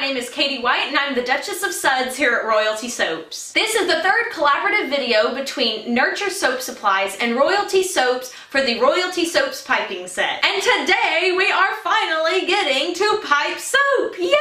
name is Katie White and I'm the Duchess of Suds here at Royalty Soaps. This is the third collaborative video between Nurture Soap Supplies and Royalty Soaps for the Royalty Soaps piping set. And today we are finally getting to pipe soap! Yay!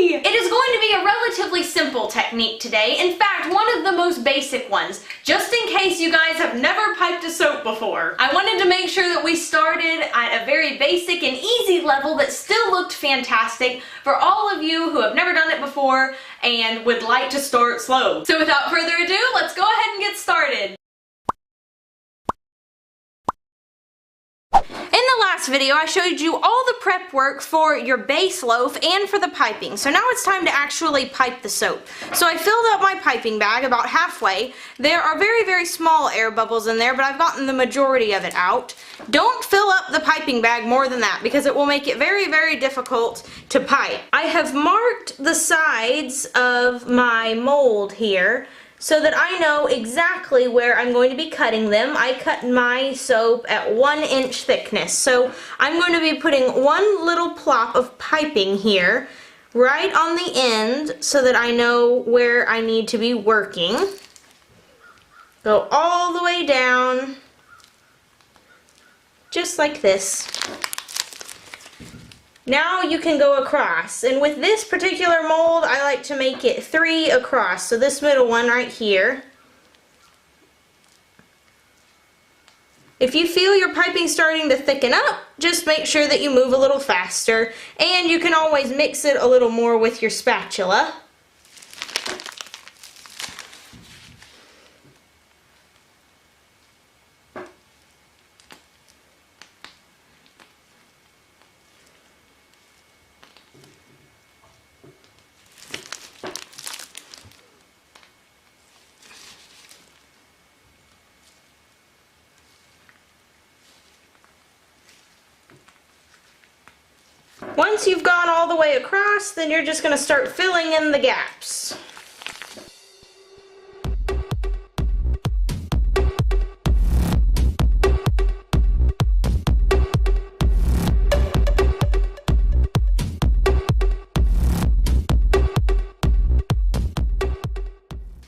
It is going to be a relatively simple technique today. In fact, one of the most basic ones, just in case you guys have never piped a soap before. I wanted to make sure that we started at a very basic and easy level that still looked fantastic for all of you who have never done it before and would like to start slow. So without further ado, let's go ahead and get started. In the last video, I showed you all the prep work for your base loaf and for the piping. So now it's time to actually pipe the soap. So I filled up my piping bag about halfway. There are very, very small air bubbles in there, but I've gotten the majority of it out. Don't fill up the piping bag more than that because it will make it very, very difficult to pipe. I have marked the sides of my mold here so that I know exactly where I'm going to be cutting them. I cut my soap at 1 inch thickness. So I'm going to be putting one little plop of piping here right on the end so that I know where I need to be working. Go all the way down, just like this. Now you can go across, and with this particular mold I like to make it 3 across, so this middle one right here. If you feel your piping starting to thicken up, just make sure that you move a little faster, and you can always mix it a little more with your spatula. Once you've gone all the way across, then you're just going to start filling in the gaps.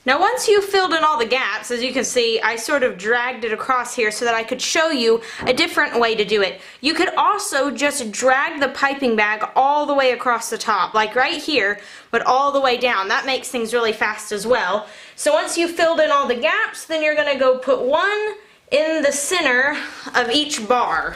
Now once you've filled in all the gaps, as you can see, I sort of dragged it across here so that I could show you a different way to do it. You could also just drag the piping bag all the way across the top, like right here, but all the way down. That makes things really fast as well. So once you've filled in all the gaps, then you're going to go put one in the center of each bar.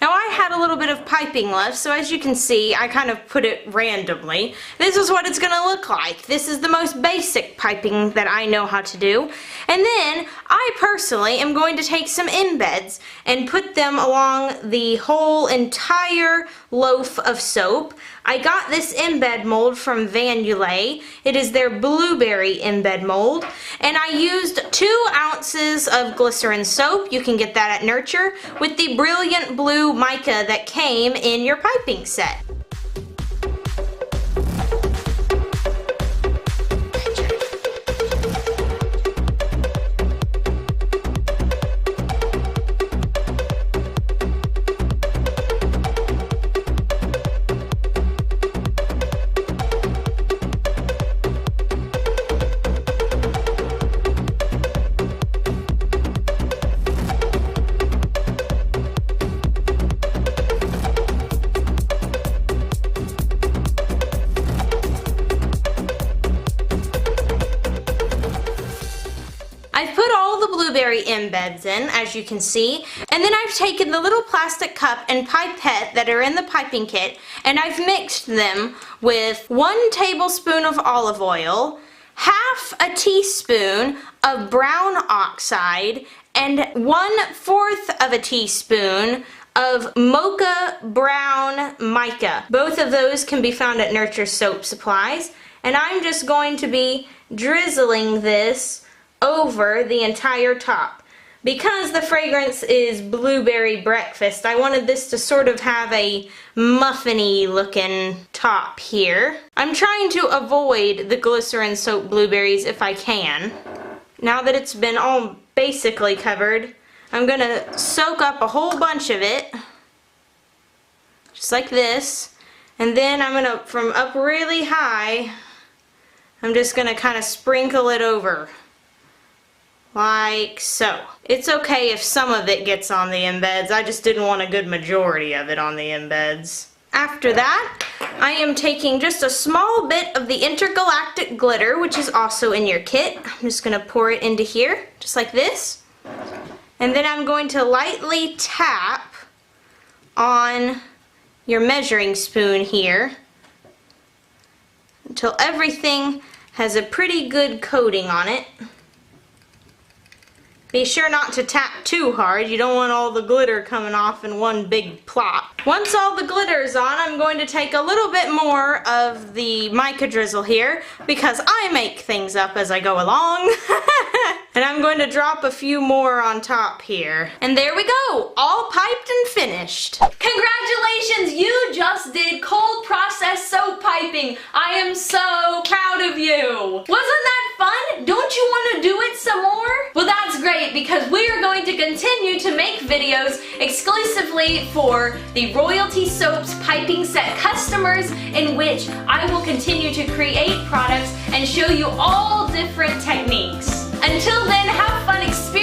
Now I had a little bit of piping left, so as you can see, I kind of put it randomly. This is what it's going to look like. This is the most basic piping that I know how to do. And then, I personally am going to take some embeds and put them along the whole entire loaf of soap. I got this embed mold from Van Ulay. It is their blueberry embed mold. And I used 2 ounces of glycerin soap, you can get that at Nurture, with the brilliant blue mica that came in your piping set. I've put all the blueberry embeds in, as you can see, and then I've taken the little plastic cup and pipette that are in the piping kit, and I've mixed them with 1 tablespoon of olive oil, half a teaspoon of brown oxide, and 1/4 of a teaspoon of mocha brown mica. Both of those can be found at Nurture Soap Supplies, and I'm just going to be drizzling this over the entire top. Because the fragrance is blueberry breakfast, I wanted this to sort of have a muffiny looking top here. I'm trying to avoid the glycerin soaked blueberries if I can. Now that it's been all basically covered, I'm gonna soak up a whole bunch of it, just like this, and then I'm gonna, from up really high, I'm just gonna kind of sprinkle it over, like so. It's okay if some of it gets on the embeds, I just didn't want a good majority of it on the embeds. After that, I am taking just a small bit of the intergalactic glitter, which is also in your kit. I'm just gonna pour it into here, just like this. And then I'm going to lightly tap on your measuring spoon here until everything has a pretty good coating on it. Be sure not to tap too hard. You don't want all the glitter coming off in one big plop. Once all the glitter is on, I'm going to take a little bit more of the mica drizzle here because I make things up as I go along. And I'm going to drop a few more on top here. And there we go, all piped and finished. Congratulations, you just did cold process soap piping. I am so proud of you. Wasn't that fun? Don't you want to do it some more? Well, that's great because we are going to continue to make videos exclusively for the Royalty Soaps piping set customers, in which I will continue to create products and show you all different techniques. Until then, have fun experimenting